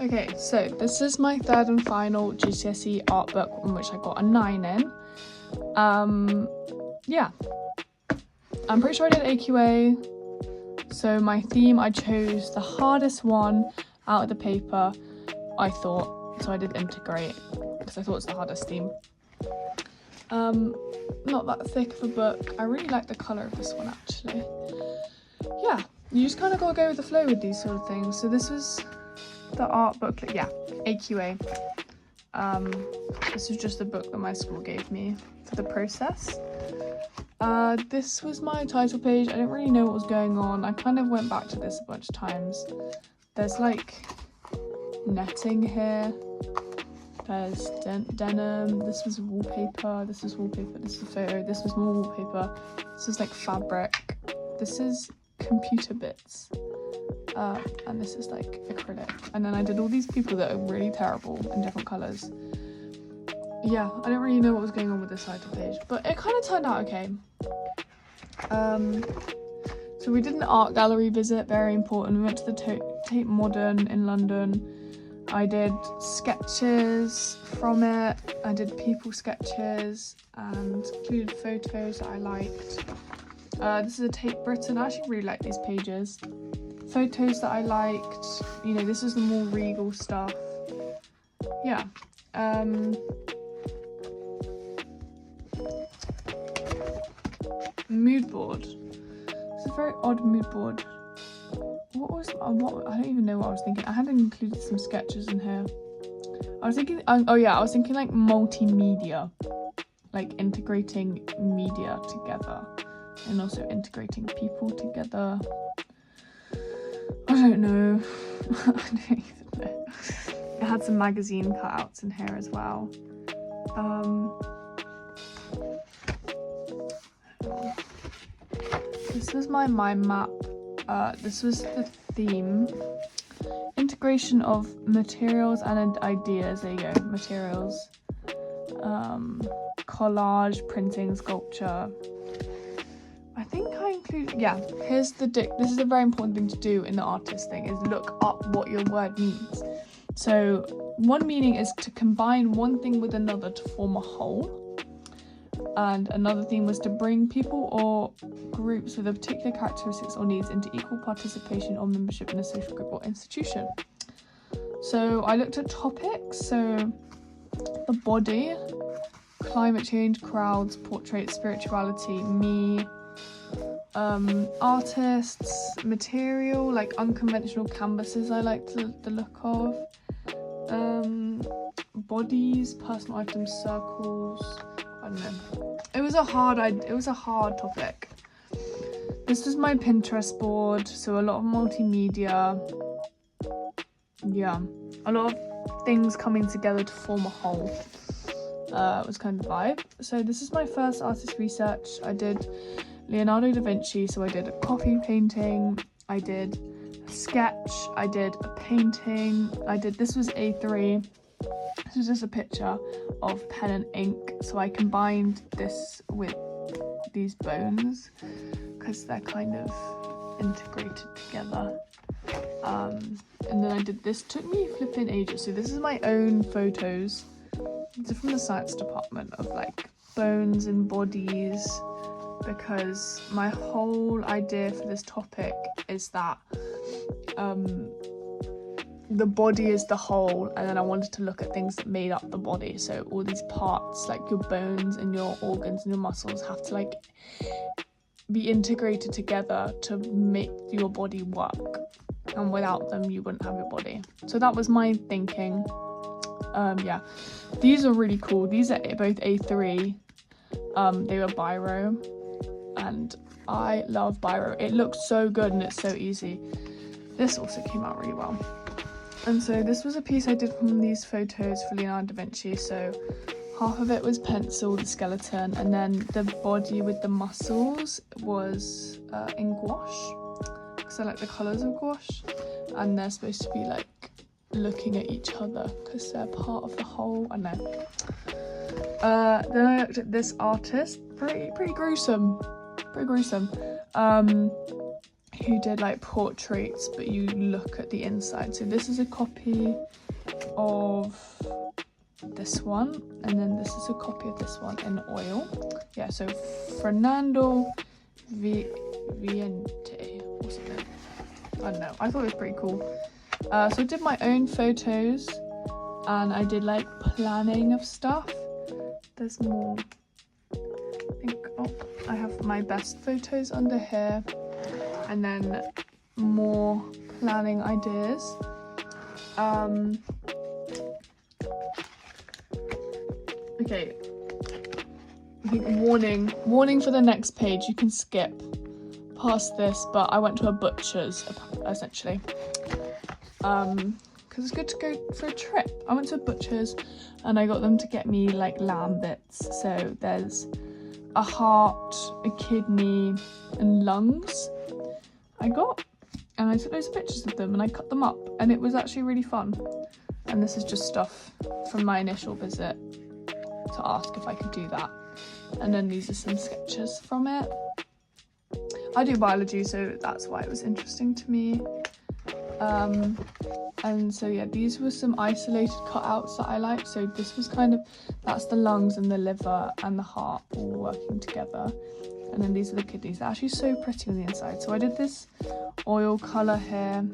Okay, so this is my third and final GCSE art book in which I got a 9 in. Yeah, I'm pretty sure I did AQA. So my theme, I chose the hardest one out of the paper, I thought. So I did integrate because I thought it's the hardest theme. Not that thick of a book. I really like the colour of this one actually. Yeah, you just kind of gotta go with the flow with these sort of things. So this was the art booklet, yeah, AQA. This was just the book that my school gave me for the process. This was my title page. I didn't really know what was going on. I kind of went back to this a bunch of times. There's like netting here. There's denim. This was wallpaper. This was wallpaper. This was photo. This was more wallpaper. This is like fabric. This is computer bits. And this is like acrylic. And then I did all these people that are really terrible in different colours. Yeah, I don't really know what was going on with this title page, but it kind of turned out okay. So we did an art gallery visit, very important. We went to the Tate Modern in London. I did sketches from it. I did people sketches and included photos that I liked. This is a Tate Britain. I actually really like these pages. Photos that I liked. You know, this is the more regal stuff. Yeah. Mood board. It's a very odd mood board. What I don't even know what I was thinking. I had included some sketches in here. I was thinking, I was thinking like multimedia, like integrating media together and also integrating people together. I don't know. I don't even know. It had some magazine cutouts in here as well. This was my mind map. This was the theme. Integration of materials and ideas. There you go. Materials. Collage, printing, sculpture. I think I included, yeah, here's the this is a very important thing to do in the artist thing, is look up what your word means. So one meaning is to combine one thing with another to form a whole. And another theme was to bring people or groups with a particular characteristics or needs into equal participation or membership in a social group or institution. So I looked at topics, so the body, climate change, crowds, portraits, spirituality, me, artists, material, like unconventional canvases I liked the look of, bodies, personal items, circles. I don't know. It was a hard topic. This was my Pinterest board, so a lot of multimedia. Yeah, a lot of things coming together to form a whole. Was kind of the vibe. So this is my first artist research. I did Leonardo da Vinci, so I did a coffee painting, I did a sketch, I did a painting, this was A3. This is just a picture of pen and ink, so I combined this with these bones because they're kind of integrated together. And then I did this. Took me flipping ages. So this is my own photos. These are from the science department of like bones and bodies, because my whole idea for this topic is that the body is the whole, and then I wanted to look at things that made up the body. So all these parts, like your bones and your organs and your muscles, have to like be integrated together to make your body work, and without them you wouldn't have your body. So that was my thinking. Yeah, these are really cool. These are both A3. They were biro, and I love biro. It looks so good and it's so easy. This also came out really well. And so this was a piece I did from these photos for Leonardo da Vinci. So half of it was pencil, the skeleton, and then the body with the muscles was in gouache, because I like the colours of gouache, and they're supposed to be like looking at each other because they're part of the whole. I don't know. Then I looked at this artist, pretty gruesome. who did like portraits, but you look at the inside. So this is a copy of this one, and then this is a copy of this one in oil. Yeah, so Fernando Viente or something. I don't know. I thought it was pretty cool. So I did my own photos, and I did like planning of stuff. There's more. I think, oh, I have my best photos under here, and then more planning ideas. Okay, I think warning for the next page, you can skip past this, but I went to a butcher's essentially, because it's good to go for a trip. I went to a butcher's and I got them to get me like lamb bits. So there's a heart, a kidney and lungs I got, and I took loads of pictures of them and I cut them up, and it was actually really fun. And this is just stuff from my initial visit to ask if I could do that. And then these are some sketches from it. I do biology, so that's why it was interesting to me. And so yeah, these were some isolated cutouts that I liked. So this was kind of, that's the lungs and the liver and the heart all working together. And then these are the kidneys. They're actually so pretty on the inside. So I did this oil colour here,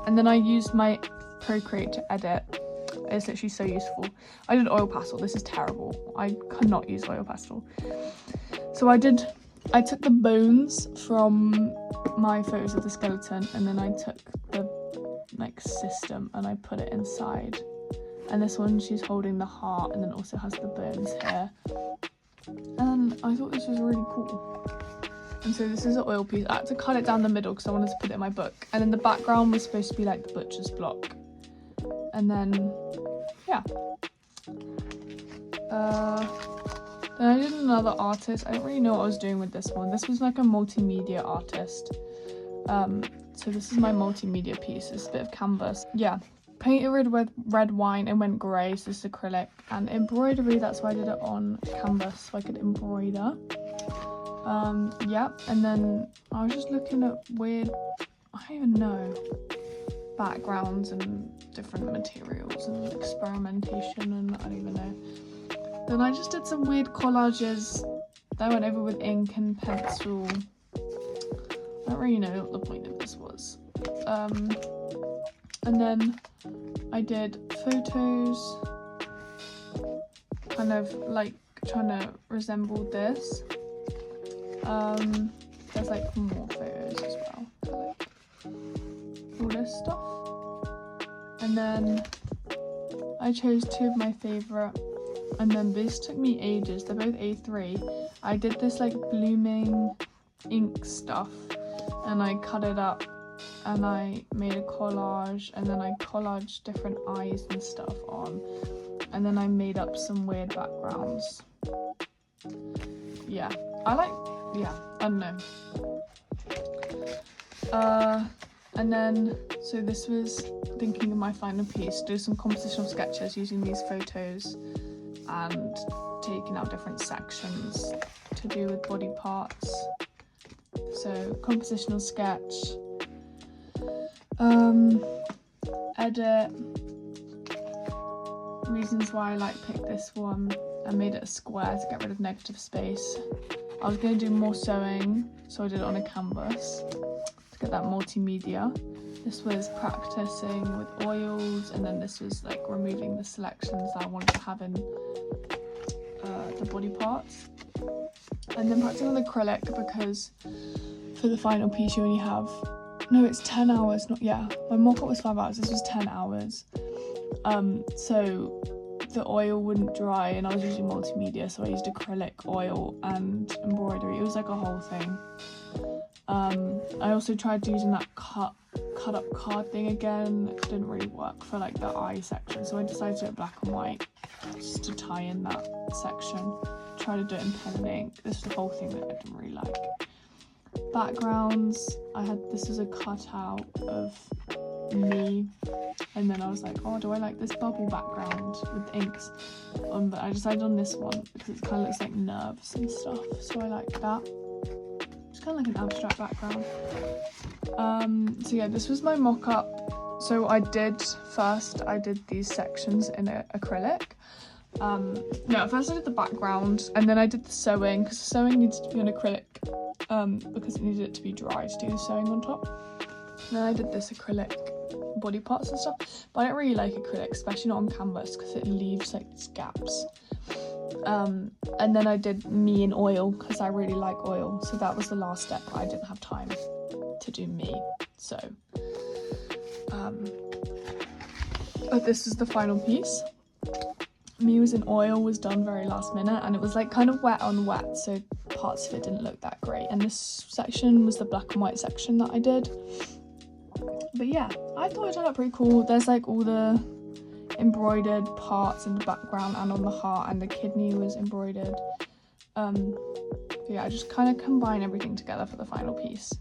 and then I used my Procreate to edit. It's literally so useful. I did oil pastel. This is terrible. I cannot use oil pastel. So I took the bones from my photos of the skeleton, and then I took the like system and I put it inside. And this one, she's holding the heart, and then also has the bones here. And I thought this was really cool. And so this is an oil piece. I had to cut it down the middle because I wanted to put it in my book. And then the background was supposed to be like the butcher's block. And then, yeah. Then I did another artist. I don't really know what I was doing with this one. This was like a multimedia artist. So this is my multimedia piece. It's a bit of canvas. Yeah. Painted with red wine and went grey. So this is acrylic. And embroidery, that's why I did it on canvas, so I could embroider. Yeah. And then I was just looking at weird, I don't even know, backgrounds and different materials and experimentation, and I don't even know. Then I just did some weird collages that I went over with ink and pencil. I don't really know what the point of this was. And then I did photos, kind of like trying to resemble this. There's like more photos as well, so like all this stuff. And then I chose two of my favourite, and then this took me ages. They're both A3. I did this like blooming ink stuff, and I cut it up and I made a collage, and then I collaged different eyes and stuff on, and then I made up some weird backgrounds. Yeah, I don't know. And then, so this was thinking of my final piece, do some compositional sketches using these photos and taking out different sections to do with body parts. So compositional sketch, edit, reasons why I picked this one and made it a square to get rid of negative space. I was going to do more sewing, so I did it on a canvas to get that multimedia. This was practicing with oils, and then this was like removing the selections that I wanted to have in the body parts. And then practicing on acrylic, because for the final piece you only have, no, it's 10 hours, not, yeah, my mock-up was 5 hours, this was 10 hours. So the oil wouldn't dry, and I was using multimedia, so I used acrylic, oil and embroidery. It was like a whole thing. I also tried using that cut up card thing again. It didn't really work for like the eye section, so I decided to do it black and white just to tie in that section. Try to do it in pen and ink. This is the whole thing that I didn't really like. Backgrounds, this is a cutout of me, and then I was like, oh, do I like this bubble background with inks? But I decided on this one because it kind of looks like nerves and stuff, so I like that. It's kind of like an abstract background. So yeah, this was my mock-up. So I did these sections in acrylic. No, first I did the background, and then I did the sewing, because the sewing needs to be on acrylic, because it needed it to be dry to do the sewing on top. And then I did this acrylic body parts and stuff, but I don't really like acrylic, especially not on canvas, because it leaves like these gaps. And then I did me in oil, because I really like oil, so that was the last step. I didn't have time to do me, so this is the final piece. Me was in oil was done very last minute, and it was like kind of wet on wet, so parts of it didn't look that great. And this section was the black and white section that I did. But yeah, I thought it turned out pretty cool. There's like all the embroidered parts in the background and on the heart, and the kidney was embroidered. But yeah, I just kind of combine everything together for the final piece.